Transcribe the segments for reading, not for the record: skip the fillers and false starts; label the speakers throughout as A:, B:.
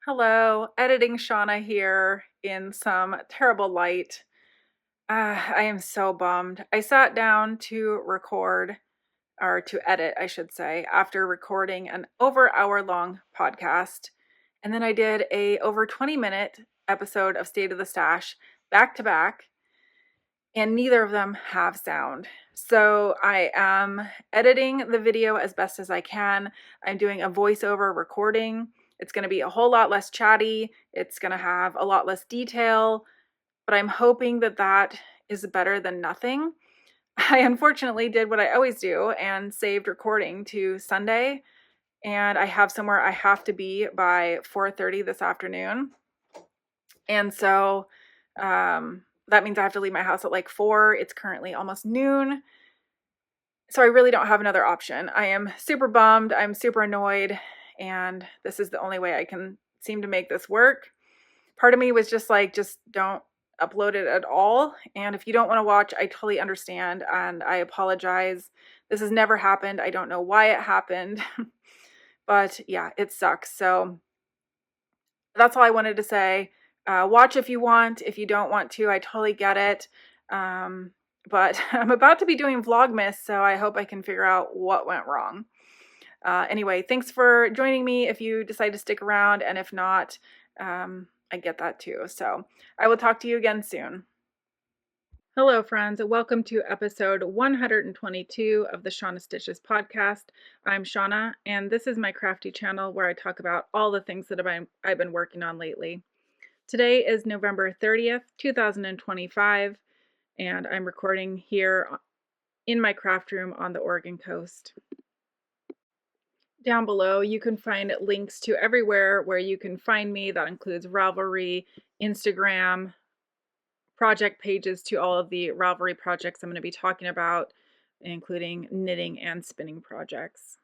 A: Hello, editing Shauna here in some terrible light. I am so bummed. I sat down to record, or to edit, I should say, after recording an over hour long podcast. And then I did a over 20-minute episode of State of the Stash back to back, and neither of them have sound. So I am editing the video as best as I can. I'm doing a voiceover recording. It's going to be a whole lot less chatty. It's going to have a lot less detail, but I'm hoping that that is better than nothing. I unfortunately did what I always do and saved recording to Sunday, and I have somewhere I have to be by 4:30 this afternoon. And so that means I have to leave my house at like 4. It's currently almost noon. So I really don't have another option. I am super bummed. I'm super annoyed. And this is the only way I can seem to make this work. Part of me was just like, just don't upload it at all. And if you don't want to watch, I totally understand. And I apologize. This has never happened. I don't know why it happened. But yeah, it sucks. So that's all I wanted to say. Watch if you want. If you don't want to, I totally get it. But I'm about to be doing Vlogmas, so I hope I can figure out what went wrong. Anyway, thanks for joining me if you decide to stick around, and if not, I get that too. So I will talk to you again soon. Hello, friends. Welcome to episode 122 of the Shauna Stitches Podcast. I'm Shauna, and this is my crafty channel where I talk about all the things that I've been working on lately. Today is November 30th, 2025, and I'm recording here in my craft room on the Oregon coast. Down below, you can find links to everywhere where you can find me. That includes Ravelry, Instagram, project pages to all of the Ravelry projects I'm going to be talking about, including knitting and spinning projects.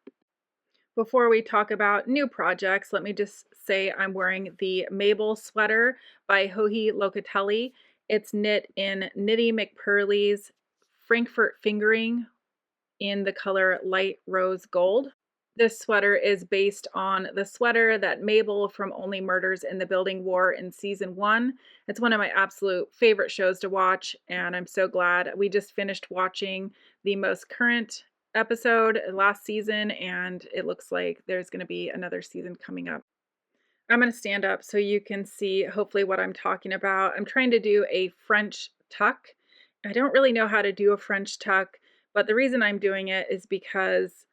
A: Before we talk about new projects, let me just say I'm wearing the Mabel sweater by Locatelli. It's knit in Knitty McPurly's Frankfurt fingering in the color light rose gold. This sweater is based on the sweater that Mabel from Only Murders in the Building wore in season 1. It's one of my absolute favorite shows to watch, and I'm so glad. We just finished watching the most current episode last season, and it looks like there's going to be another season coming up. I'm going to stand up so you can see hopefully what I'm talking about. I'm trying to do a French tuck. I don't really know how to do a French tuck, but the reason I'm doing it is because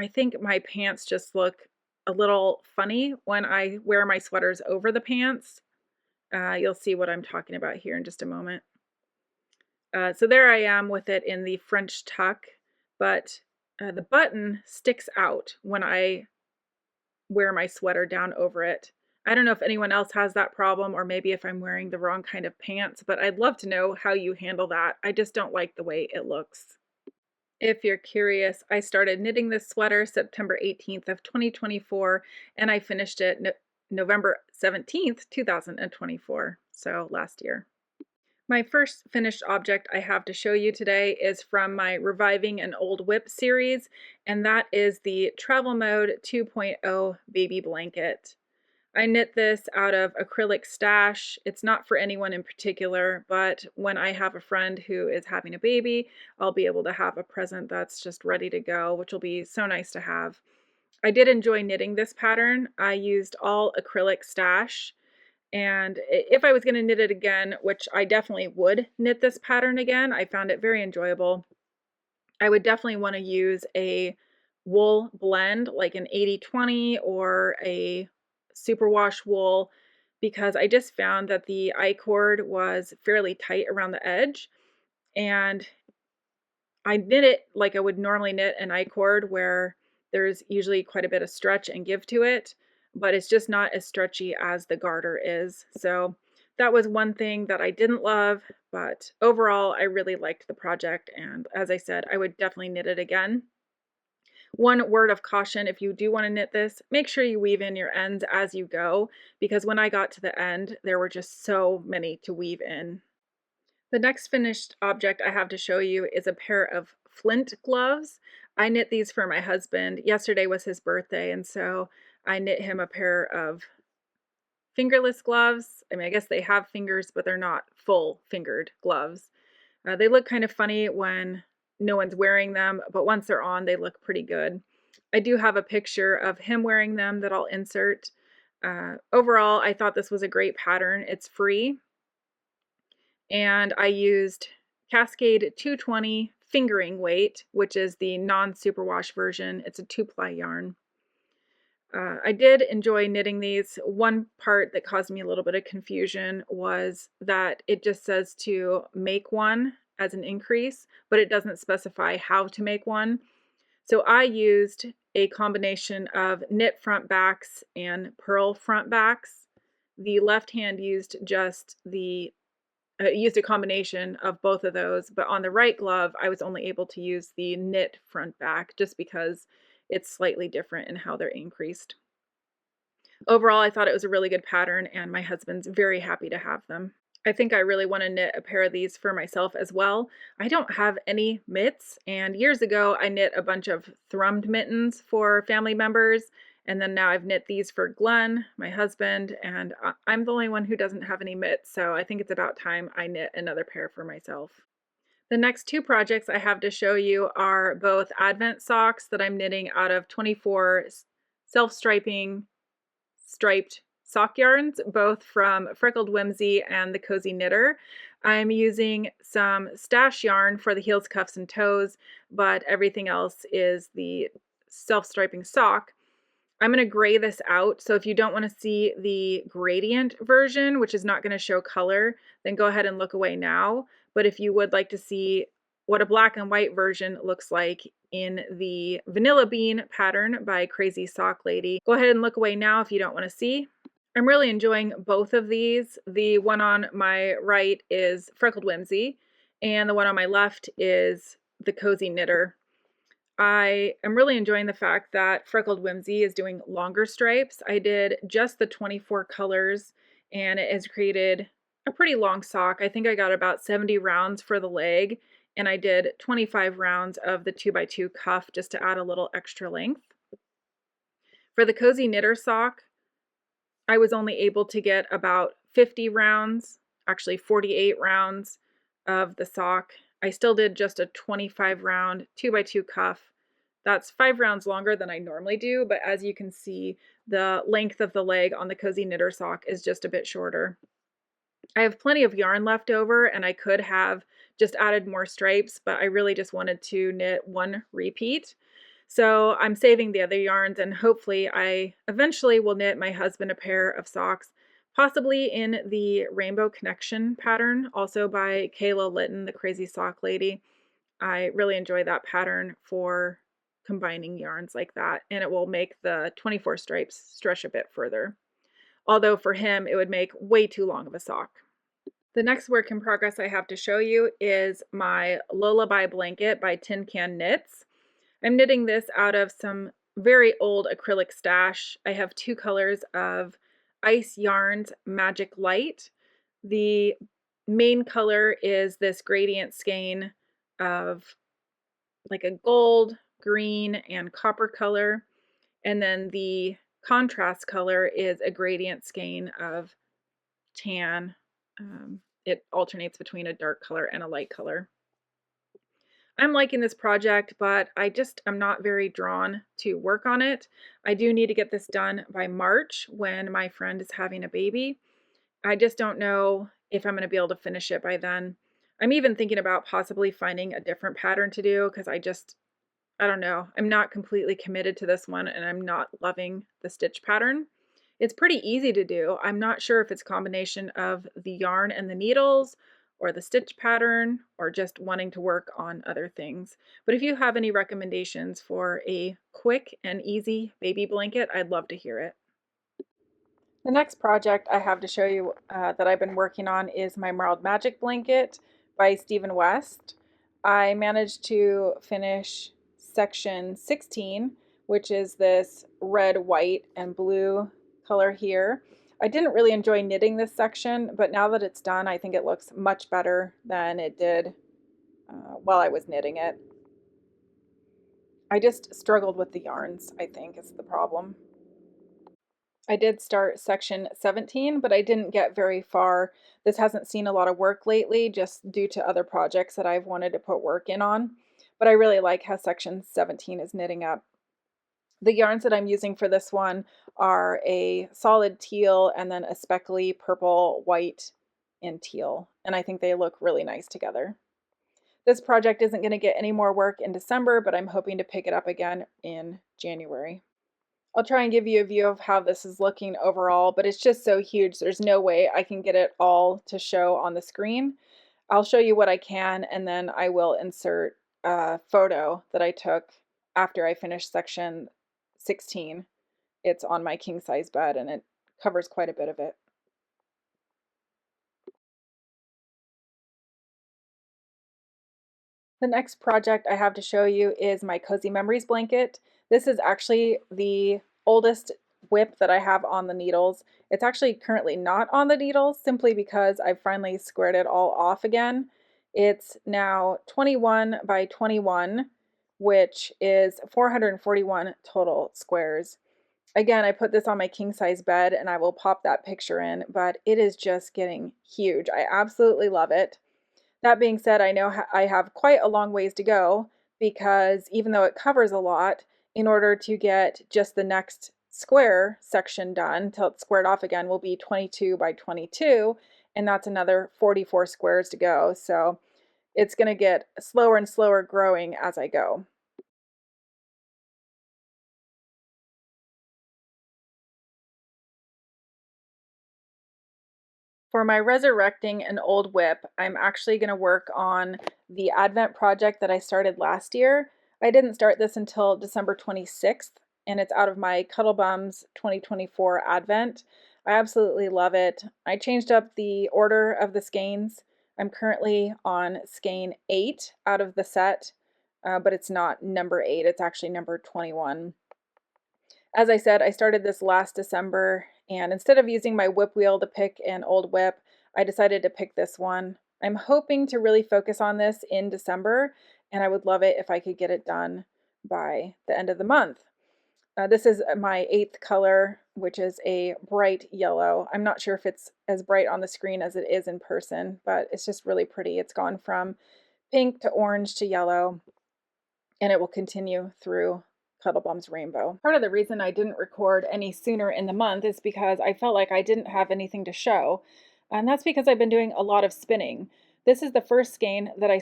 A: I think my pants just look a little funny when I wear my sweaters over the pants. You'll see what I'm talking about here in just a moment. So there I am with it in the French tuck, but the button sticks out when I wear my sweater down over it. I don't know if anyone else has that problem, or maybe if I'm wearing the wrong kind of pants, but I'd love to know how you handle that. I just don't like the way it looks. If you're curious, I started knitting this sweater September 18th of 2024, and I finished it November 17th, 2024, so last year. My first finished object I have to show you today is from my Reviving an Old Whip series, and that is the Travel Mode 2.0 baby blanket. I knit this out of acrylic stash. It's not for anyone in particular, but when I have a friend who is having a baby, I'll be able to have a present that's just ready to go, which will be so nice to have. I did enjoy knitting this pattern. I used all acrylic stash, and if I was going to knit it again, which I definitely would knit this pattern again, I found it very enjoyable. I would definitely want to use a wool blend, like an 80-20 or a superwash wool, because I just found that the I-cord was fairly tight around the edge, and I knit it like I would normally knit an I-cord, where there's usually quite a bit of stretch and give to it, but it's just not as stretchy as the garter is. So that was one thing that I didn't love, but overall I really liked the project, and as I said, I would definitely knit it again. One word of caution, if you do want to knit this, make sure you weave in your ends as you go, because when I got to the end, there were just so many to weave in. The next finished object I have to show you is a pair of flint gloves. I knit these for my husband. Yesterday was his birthday, and so I knit him a pair of fingerless gloves. I mean, I guess they have fingers, but they're not full fingered gloves. They look kind of funny when no one's wearing them, but once they're on, they look pretty good. I do have a picture of him wearing them that I'll insert. Overall, I thought this was a great pattern. It's free, and I used Cascade 220 fingering weight, which is the non-superwash version. It's a 2-ply yarn. I did enjoy knitting these. One part that caused me a little bit of confusion was that it just says to make one as an increase, but it doesn't specify how to make one. So I used a combination of knit front backs and purl front backs. The left hand used used a combination of both of those, but on the right glove, I was only able to use the knit front back just because it's slightly different in how they're increased. Overall, I thought it was a really good pattern, and my husband's very happy to have them. I think I really want to knit a pair of these for myself as well. I don't have any mitts, and years ago I knit a bunch of thrummed mittens for family members, and then now I've knit these for Glenn, my husband, and I'm the only one who doesn't have any mitts, so I think it's about time I knit another pair for myself. The next two projects I have to show you are both Advent socks that I'm knitting out of 24 self-striping striped sock yarns, both from Freckled Whimsy and the Cozy Knitter. I'm using some stash yarn for the heels, cuffs, and toes, but everything else is the self-striping sock. I'm going to gray this out, so if you don't want to see the gradient version, which is not going to show color, then go ahead and look away now. But if you would like to see what a black and white version looks like in the Vanilla Bean pattern by Crazy Sock Lady, go ahead and look away now if you don't want to see. I'm really enjoying both of these. The one on my right is Freckled Whimsy, and the one on my left is the Cozy Knitter. I am really enjoying the fact that Freckled Whimsy is doing longer stripes. I did just the 24 colors, and it has created a pretty long sock. I think I got about 70 rounds for the leg, and I did 25 rounds of the 2x2 cuff just to add a little extra length. For the Cozy Knitter sock, I was only able to get about 50 rounds, actually 48 rounds of the sock. I still did just a 25 round 2x2 cuff. That's 5 rounds longer than I normally do, but as you can see, the length of the leg on the Cozy Knitter sock is just a bit shorter. I have plenty of yarn left over, and I could have just added more stripes, but I really just wanted to knit one repeat. So I'm saving the other yarns, and hopefully I eventually will knit my husband a pair of socks, possibly in the Rainbow Connection pattern, also by Kayla Litton, the Crazy Sock Lady. I really enjoy that pattern for combining yarns like that, and it will make the 24 stripes stretch a bit further. Although for him, it would make way too long of a sock. The next work in progress I have to show you is my Lullaby blanket by Tin Can Knits. I'm knitting this out of some very old acrylic stash. I have 2 colors of Ice Yarns Magic Light. The main color is this gradient skein of like a gold, green, and copper color. And then the contrast color is a gradient skein of tan. It alternates between a dark color and a light color. I'm liking this project, but I'm not very drawn to work on it. I do need to get this done by March when my friend is having a baby. I just don't know if I'm going to be able to finish it by then. I'm even thinking about possibly finding a different pattern to do because I don't know. I'm not completely committed to this one, and I'm not loving the stitch pattern. It's pretty easy to do. I'm not sure if it's a combination of the yarn and the needles or the stitch pattern or just wanting to work on other things. But if you have any recommendations for a quick and easy baby blanket, I'd love to hear it. The next project I have to show you that I've been working on is my Marled Magic blanket by Stephen West. I managed to finish section 16, which is this red, white, and blue color here. I didn't really enjoy knitting this section, but now that it's done, I think it looks much better than it did while I was knitting it. I just struggled with the yarns, I think, is the problem. I did start section 17, but I didn't get very far. This hasn't seen a lot of work lately, just due to other projects that I've wanted to put work in on. But I really like how section 17 is knitting up. The yarns that I'm using for this one are a solid teal and then a speckly purple, white, and teal. And I think they look really nice together. This project isn't going to get any more work in December, but I'm hoping to pick it up again in January. I'll try and give you a view of how this is looking overall, but it's just so huge. There's no way I can get it all to show on the screen. I'll show you what I can, and then I will insert a photo that I took after I finished section 16. It's on my king size bed, and it covers quite a bit of it. The next project I have to show you is my Cozy Memories blanket. This is actually the oldest whip that I have on the needles. It's actually currently not on the needles simply because I've finally squared it all off again. It's now 21 by 21, which is 441 total squares. Again, I put this on my king size bed and I will pop that picture in, but it is just getting huge. I absolutely love it. That being said, I know I have quite a long ways to go because even though it covers a lot, in order to get just the next square section done till it's squared off again will be 22 by 22, and that's another 44 squares to go. So it's going to get slower and slower growing as I go. For my resurrecting an old whip, I'm actually going to work on the Advent project that I started last year. I didn't start this until December 26th, and it's out of my Cuddle Bums 2024 Advent. I absolutely love it. I changed up the order of the skeins. I'm currently on skein 8 out of the set, but it's not number 8, it's actually number 21. As I said, I started this last December, and instead of using my whip wheel to pick an old whip, I decided to pick this one. I'm hoping to really focus on this in December, and I would love it if I could get it done by the end of the month. This is my 8th color, which is a bright yellow. I'm not sure if it's as bright on the screen as it is in person, but it's just really pretty. It's gone from pink to orange to yellow, and it will continue through Cuddle Bum's Rainbow. Part of the reason I didn't record any sooner in the month is because I felt like I didn't have anything to show, and that's because I've been doing a lot of spinning. This is the first skein that I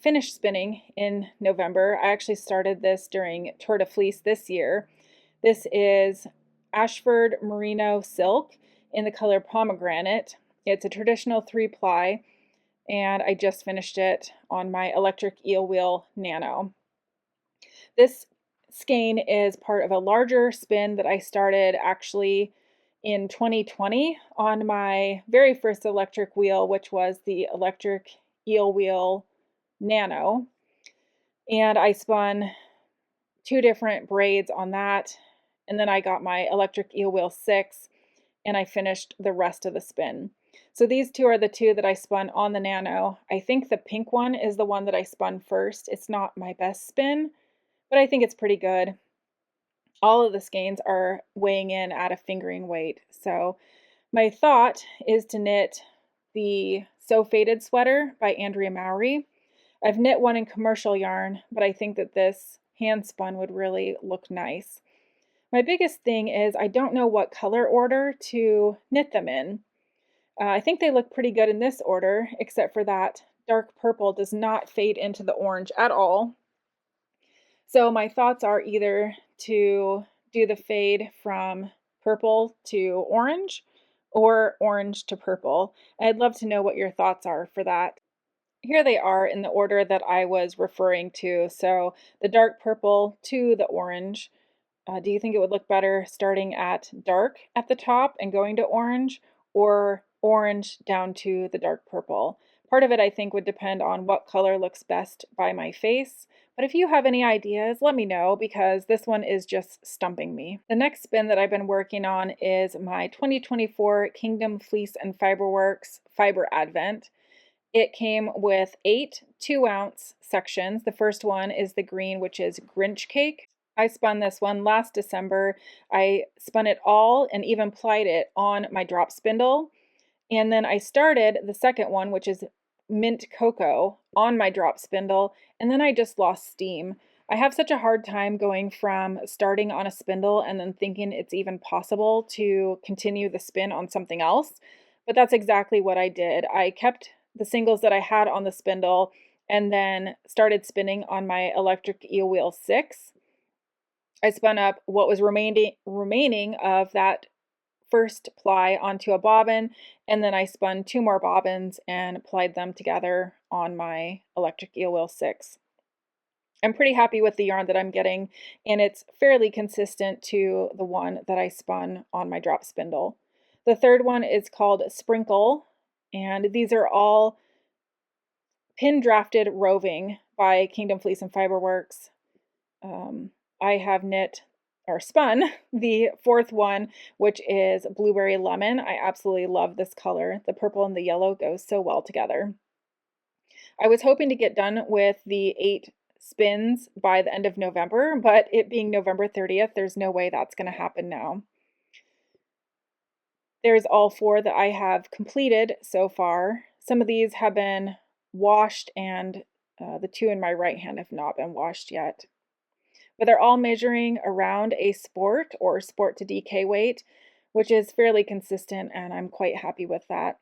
A: finished spinning in November. I actually started this during Tour de Fleece this year. This is Ashford Merino Silk in the color Pomegranate. It's a traditional 3-ply, and I just finished it on my electric eel wheel Nano. This skein is part of a larger spin that I started actually in 2020 on my very first electric wheel, which was the electric eel wheel Nano. And I spun 2 different braids on that. And then I got my electric eel wheel 6 and I finished the rest of the spin. So these 2 are the 2 that I spun on the Nano. I think the pink one is the one that I spun first. It's not my best spin, but I think it's pretty good. All of the skeins are weighing in at a fingering weight. So my thought is to knit the So Faded sweater by Andrea Mowry. I've knit one in commercial yarn, but I think that this hand spun would really look nice. My biggest thing is I don't know what color order to knit them in. I think they look pretty good in this order, except for that dark purple does not fade into the orange at all. So my thoughts are either to do the fade from purple to orange or orange to purple. I'd love to know what your thoughts are for that. Here they are in the order that I was referring to. So the dark purple to the orange. Do you think it would look better starting at dark at the top and going to orange, or orange down to the dark purple? Part of it, I think, would depend on what color looks best by my face. But if you have any ideas, let me know, because this one is just stumping me. The next spin that I've been working on is my 2024 Kingdom Fleece and Fiberworks Fiber Advent. It came with 8 2-ounce sections. The first one is the green, which is Grinch Cake. I spun this one last December. I spun it all and even plied it on my drop spindle. And then I started the second one, which is mint cocoa, on my drop spindle, and then I just lost steam. I have such a hard time going from starting on a spindle and then thinking it's even possible to continue the spin on something else. But that's exactly what I did. I kept the singles that I had on the spindle and then started spinning on my electric eel wheel 6. I spun up what was remaining of that first ply onto a bobbin, and then I spun 2 more bobbins and plied them together on my electric eel wheel 6. I'm pretty happy with the yarn that I'm getting, and it's fairly consistent to the one that I spun on my drop spindle. The third one is called Sprinkle, and these are all pin drafted roving by Kingdom Fleece and Fiberworks. I have knit or spun the fourth one, which is Blueberry Lemon. I absolutely love this color. The purple and the yellow go so well together. I was hoping to get done with the 8 spins by the end of November, but it being November 30th, there's no way that's going to happen now. There's all 4 that I have completed so far. Some of these have been washed, and the 2 in my right hand have not been washed yet. But they're all measuring around a sport or sport to DK weight, which is fairly consistent, and I'm quite happy with that.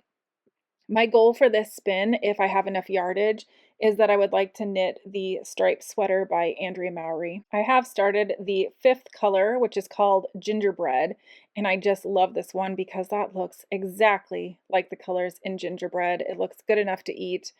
A: My goal for this spin, if I have enough yardage, is that I would like to knit the striped sweater by Andrea Mowry. I have started the 5th color, which is called Gingerbread, and I just love this one because that looks exactly like the colors in Gingerbread. It looks good enough to eat.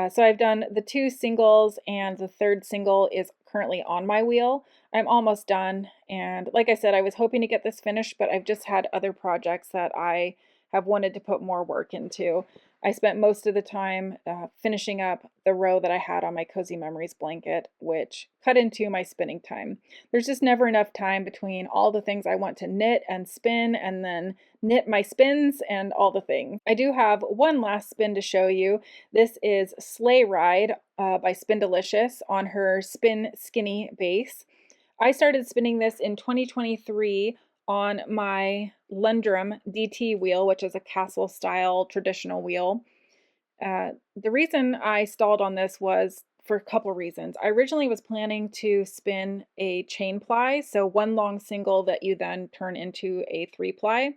A: So I've done the 2 singles, and the 3rd single is currently on my wheel. I'm almost done, and like I said, I was hoping to get this finished, but I've just had other projects that I have wanted to put more work into. I spent most of the time finishing up the row that I had on my Cozy Memories blanket, which cut into my spinning time. There's just never enough time between all the things I want to knit and spin, and then knit my spins and all the things. I do have one last spin to show you. This is Sleigh Ride by Spindelicious on her Spin Skinny base. I started spinning this in 2023 on my Lundrum DT wheel, which is a castle style traditional wheel. The reason I stalled on this was for a couple reasons. I originally was planning to spin a chain ply, so one long single that you then turn into a 3 ply.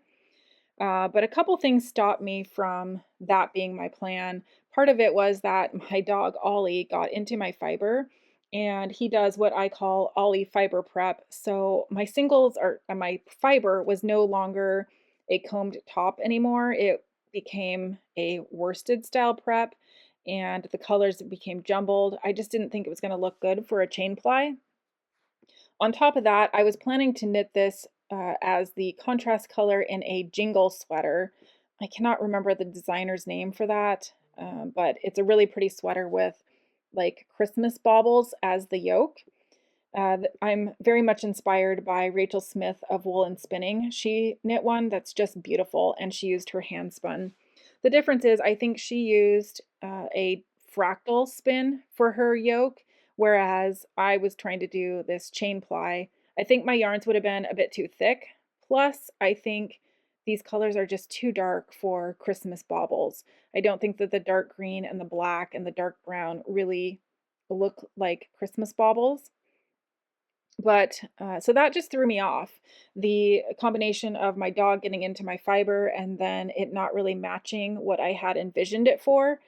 A: But a couple things stopped me from that being my plan. Part of it was that my dog Ollie got into my fiber, and he does what I call Ollie fiber prep. So my singles are my fiber was no longer a combed top anymore. It became a worsted style prep, and the colors became jumbled. I just didn't think it was going to look good for a chain ply. On top of that, I was planning to knit this as the contrast color in a jingle sweater. I cannot remember the designer's name for that, but it's a really pretty sweater with like Christmas baubles as the yoke. I'm very much inspired by Rachel Smith of Wool and Spinning. She knit one that's just beautiful, and she used her hand spun. The difference is I think she used a fractal spin for her yoke, whereas I was trying to do this chain ply. I think my yarns would have been a bit too thick. Plus, I think these colors are just too dark for Christmas baubles. I don't think that the dark green and the black and the dark brown really look like Christmas baubles. But so that just threw me off. The combination of my dog getting into my fiber and then it not really matching what I had envisioned it for.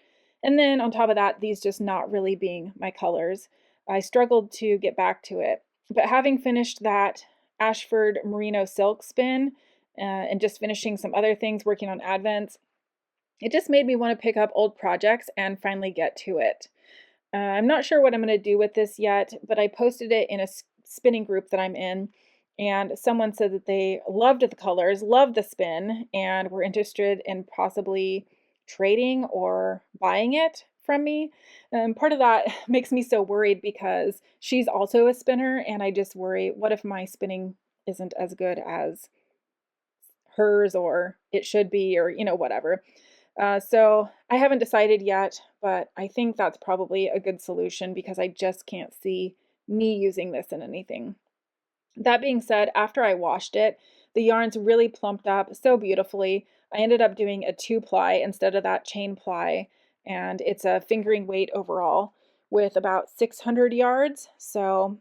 A: And then on top of that, these just not really being my colors. I struggled to get back to it. But having finished that Ashford Merino silk spin and just finishing some other things, working on advents, it just made me want to pick up old projects and finally get to it. I'm not sure what I'm going to do with this yet, but I posted it in a spinning group that I'm in, and someone said that they loved the colors, loved the spin, and were interested in possibly trading or buying it from me. And part of that makes me so worried because she's also a spinner, and I just worry, what if my spinning isn't as good as hers, or it should be, or whatever. So I haven't decided yet, but I think that's probably a good solution because I just can't see me using this in anything. That being said, after I washed it, the yarns really plumped up so beautifully. I ended up doing a 2-ply instead of that chain ply, and it's a fingering weight overall with about 600 yards. So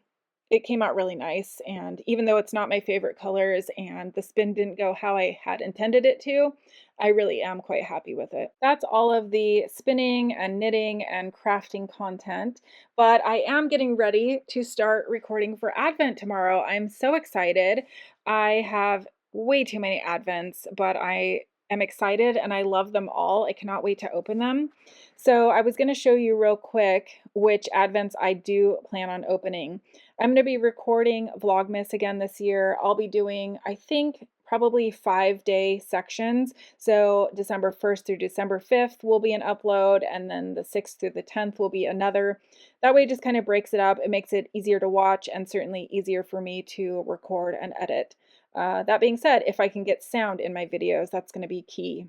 A: it came out really nice. And even though it's not my favorite colors and the spin didn't go how I had intended it to, I really am quite happy with it. That's all of the spinning and knitting and crafting content, but I am getting ready to start recording for Advent tomorrow. I'm so excited. I have way too many Advents, but I am excited and I love them all. I cannot wait to open them. So I was going to show you real quick which Advents I do plan on opening. I'm going to be recording Vlogmas again this year. I'll be doing, I think, probably 5-day sections. So December 1st through December 5th will be an upload, and then the 6th through the 10th will be another. That way it just kind of breaks it up. It makes it easier to watch and certainly easier for me to record and edit. That being said, if I can get sound in my videos, that's going to be key.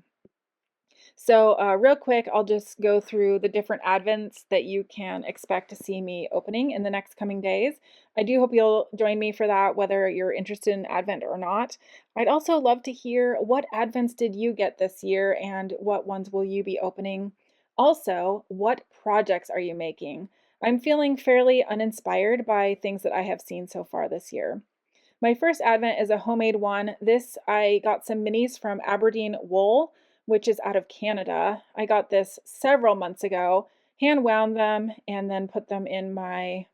A: So real quick, I'll just go through the different Advents that you can expect to see me opening in the next coming days. I do hope you'll join me for that, whether you're interested in Advent or not. I'd also love to hear what Advents did you get this year and what ones will you be opening? Also, what projects are you making? I'm feeling fairly uninspired by things that I have seen so far this year. My first Advent is a homemade one. This, I got some minis from Aberdeen Wool, which is out of Canada. I got this several months ago, hand wound them, and then put them in my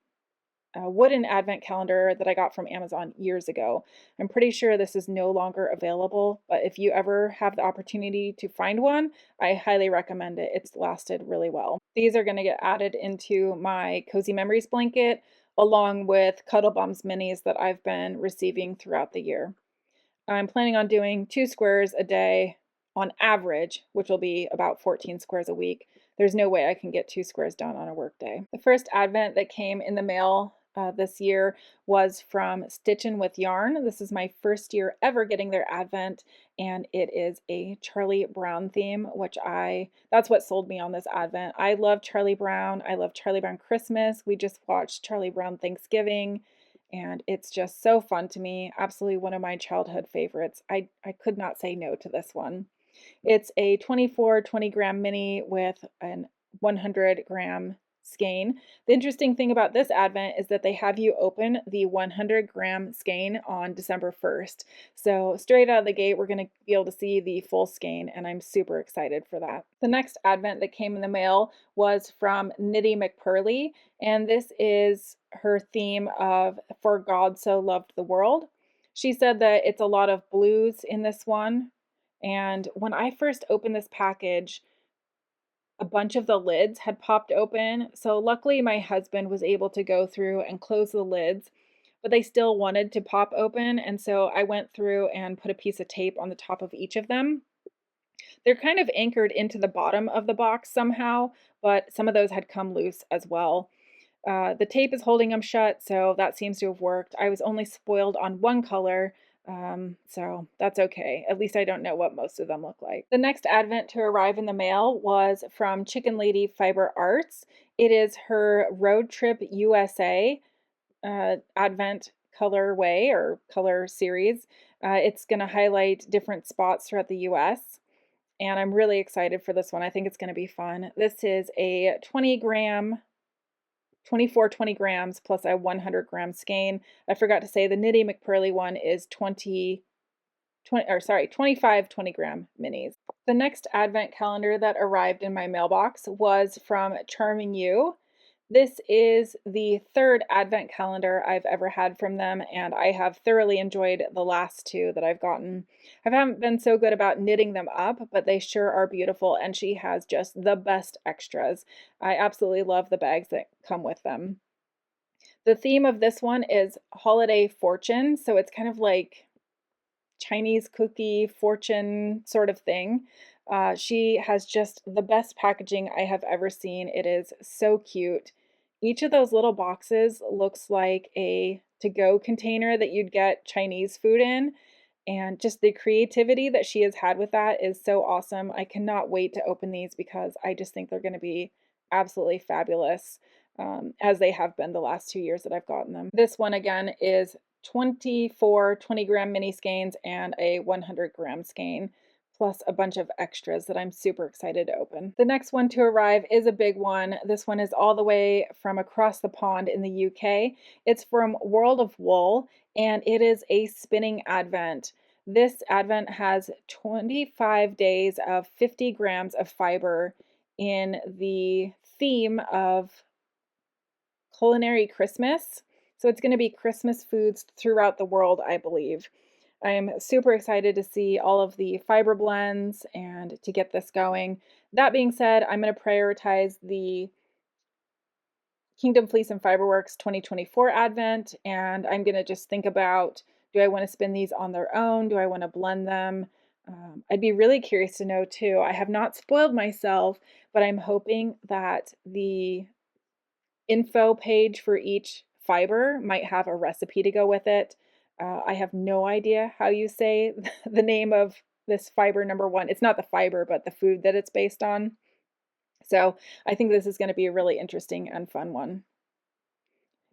A: wooden Advent calendar that I got from Amazon years ago. I'm pretty sure this is no longer available, but if you ever have the opportunity to find one, I highly recommend it. It's lasted really well. These are going to get added into my Cozy Memories blanket, along with Cuddle Bums minis that I've been receiving throughout the year. I'm planning on doing 2 squares a day on average, which will be about 14 squares a week. There's no way I can get 2 squares done on a work day. The first Advent that came in the mail this year was from Stitchin' with Yarn. This is my first year ever getting their Advent, and it is a Charlie Brown theme, that's what sold me on this Advent. I love Charlie Brown. I love Charlie Brown Christmas. We just watched Charlie Brown Thanksgiving, and it's just so fun to me. Absolutely one of my childhood favorites. I could not say no to this one. It's a 20 gram mini with an 100-gram skein. The interesting thing about this Advent is that they have you open the 100-gram skein on December 1st. So straight out of the gate, we're going to be able to see the full skein, and I'm super excited for that. The next Advent that came in the mail was from Knitty McPurly, and this is her theme of For God So Loved the World. She said that it's a lot of blues in this one. And when I first opened this package, a bunch of the lids had popped open. So luckily my husband was able to go through and close the lids, but they still wanted to pop open. And so I went through and put a piece of tape on the top of each of them. They're kind of anchored into the bottom of the box somehow, but some of those had come loose as well. The tape is holding them shut, so that seems to have worked. I was only spoiled on one color, so that's okay. At least I don't know what most of them look like. The next Advent to arrive in the mail was from Chicken Lady Fiber Arts. It is her Road Trip USA Advent colorway or color series. It's going to highlight different spots throughout the US, and I'm really excited for this one. I think it's going to be fun. This is a 20 grams plus a 100-gram skein. I forgot to say the Knitty McPurly one is 25 20-gram minis. The next Advent calendar that arrived in my mailbox was from Charming You. This is the third Advent calendar I've ever had from them, and I have thoroughly enjoyed the last 2 that I've gotten. I haven't been so good about knitting them up, but they sure are beautiful, and she has just the best extras. I absolutely love the bags that come with them. The theme of this one is Holiday Fortune, so it's kind of like Chinese cookie fortune sort of thing. She has just the best packaging I have ever seen. It is so cute. Each of those little boxes looks like a to-go container that you'd get Chinese food in. And just the creativity that she has had with that is so awesome. I cannot wait to open these because I just think they're going to be absolutely fabulous, as they have been the last 2 years that I've gotten them. This one again is 24 20-gram mini skeins and a 100-gram skein, plus a bunch of extras that I'm super excited to open. The next one to arrive is a big one. This one is all the way from across the pond in the UK. It's from World of Wool, and it is a spinning advent. This advent has 25 days of 50 grams of fiber in the theme of culinary Christmas. So it's going to be Christmas foods throughout the world, I believe. I'm super excited to see all of the fiber blends and to get this going. That being said, I'm going to prioritize the Kingdom Fleece and Fiberworks 2024 Advent, and I'm going to just think about, do I want to spin these on their own? Do I want to blend them? I'd be really curious to know too. I have not spoiled myself, but I'm hoping that the info page for each fiber might have a recipe to go with it. I have no idea how you say the name of this fiber number one. It's not the fiber, but the food that it's based on. So I think this is going to be a really interesting and fun one.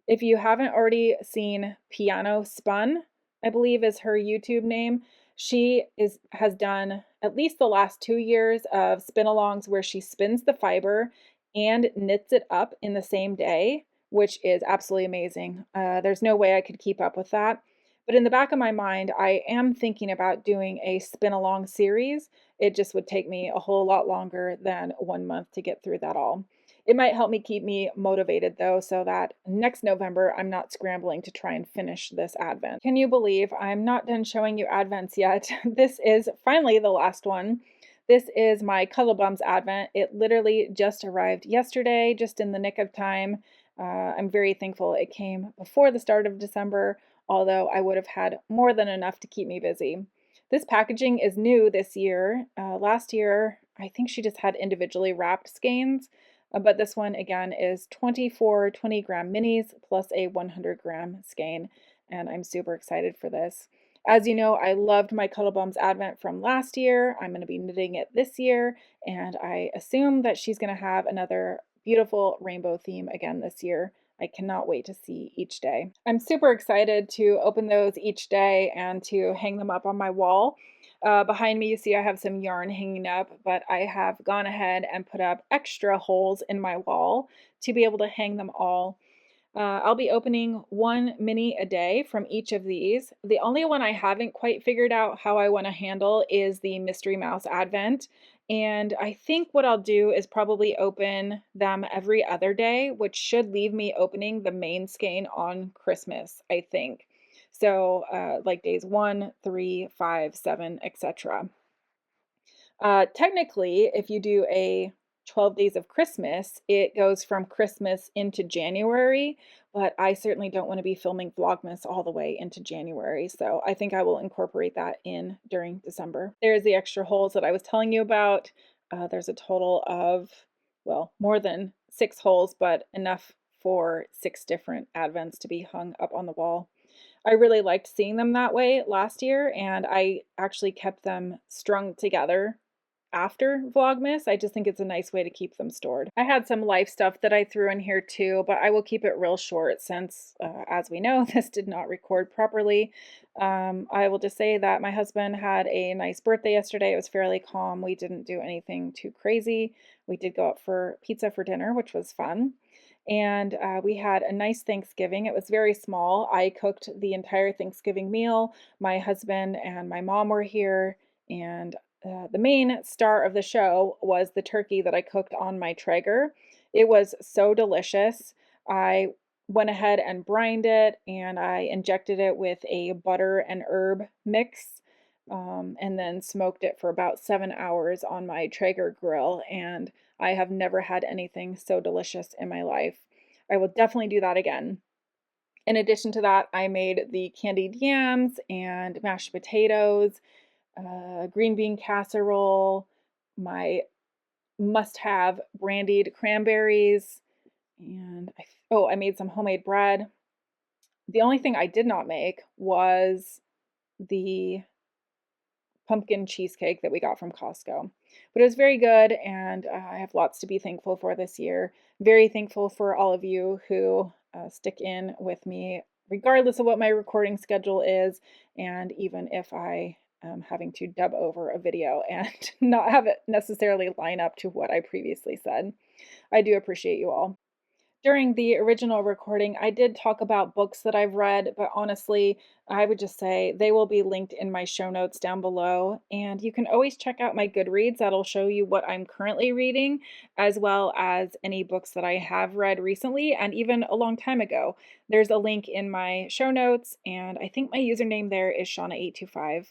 A: If you haven't already seen Piano Spun, I believe is her YouTube name, she has done at least the last 2 years of spin-alongs where she spins the fiber and knits it up in the same day, which is absolutely amazing. There's no way I could keep up with that. But in the back of my mind, I am thinking about doing a spin-along series. It just would take me a whole lot longer than 1 month to get through that all. It might help me keep me motivated though, so that next November I'm not scrambling to try and finish this advent. Can you believe I'm not done showing you advents yet? This is finally the last one. This is my Cuddle Bums advent. It literally just arrived yesterday, just in the nick of time. I'm very thankful it came before the start of December, although I would have had more than enough to keep me busy. This packaging is new this year. Last year, I think she just had individually wrapped skeins. But this one again is 24 20-gram minis plus a 100-gram skein, and I'm super excited for this. As you know, I loved my Cuddle Bums Advent from last year. I'm going to be knitting it this year, and I assume that she's going to have another beautiful rainbow theme again this year. I cannot wait to see each day. I'm super excited to open those each day and to hang them up on my wall. Behind me, you see I have some yarn hanging up, but I have gone ahead and put up extra holes in my wall to be able to hang them all. I'll be opening one mini a day from each of these. The only one I haven't quite figured out how I want to handle is the Mystery Mouse Advent. And I think what I'll do is probably open them every other day, which should leave me opening the main skein on Christmas, I think. So like days 1, 3, 5, 7, etc. Technically, if you do a 12 days of Christmas, it goes from Christmas into January, but I certainly don't want to be filming Vlogmas all the way into January, so I think I will incorporate that in during December. There's the extra holes that I was telling you about. There's a total of, well, more than 6 holes, but enough for 6 different advents to be hung up on the wall. I really liked seeing them that way last year, and I actually kept them strung together after Vlogmas. I just think it's a nice way to keep them stored. I had some life stuff that I threw in here too, but I will keep it real short since, as we know, this did not record properly. I will just say that my husband had a nice birthday yesterday. It was fairly calm. We didn't do anything too crazy. We did go out for pizza for dinner, which was fun. And we had a nice Thanksgiving. It was very small. I cooked the entire Thanksgiving meal. My husband and my mom were here, and the main star of the show was the turkey that I cooked on my Traeger. It was so delicious. I went ahead and brined it, and I injected it with a butter and herb mix, and then smoked it for about 7 hours on my Traeger grill, and I have never had anything so delicious in my life. I will definitely do that again. In addition to that, I made the candied yams and mashed potatoes, green bean casserole, my must-have brandied cranberries, and I made some homemade bread. The only thing I did not make was the pumpkin cheesecake that we got from Costco. But it was very good, and I have lots to be thankful for this year. Very thankful for all of you who stick in with me regardless of what my recording schedule is, and even if I am having to dub over a video and not have it necessarily line up to what I previously said. I do appreciate you all. During the original recording, I did talk about books that I've read, but honestly, I would just say they will be linked in my show notes down below. And you can always check out my Goodreads. That'll show you what I'm currently reading, as well as any books that I have read recently and even a long time ago. There's a link in my show notes, and I think my username there is Shauna825.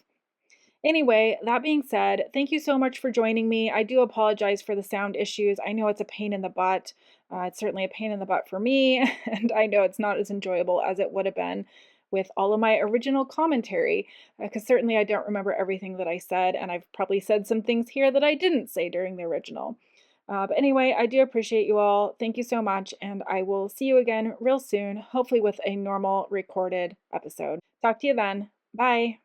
A: Anyway, that being said, thank you so much for joining me. I do apologize for the sound issues. I know it's a pain in the butt. It's certainly a pain in the butt for me, and I know it's not as enjoyable as it would have been with all of my original commentary, because certainly I don't remember everything that I said, and I've probably said some things here that I didn't say during the original. But anyway, I do appreciate you all. Thank you so much, and I will see you again real soon, hopefully with a normal recorded episode. Talk to you then. Bye.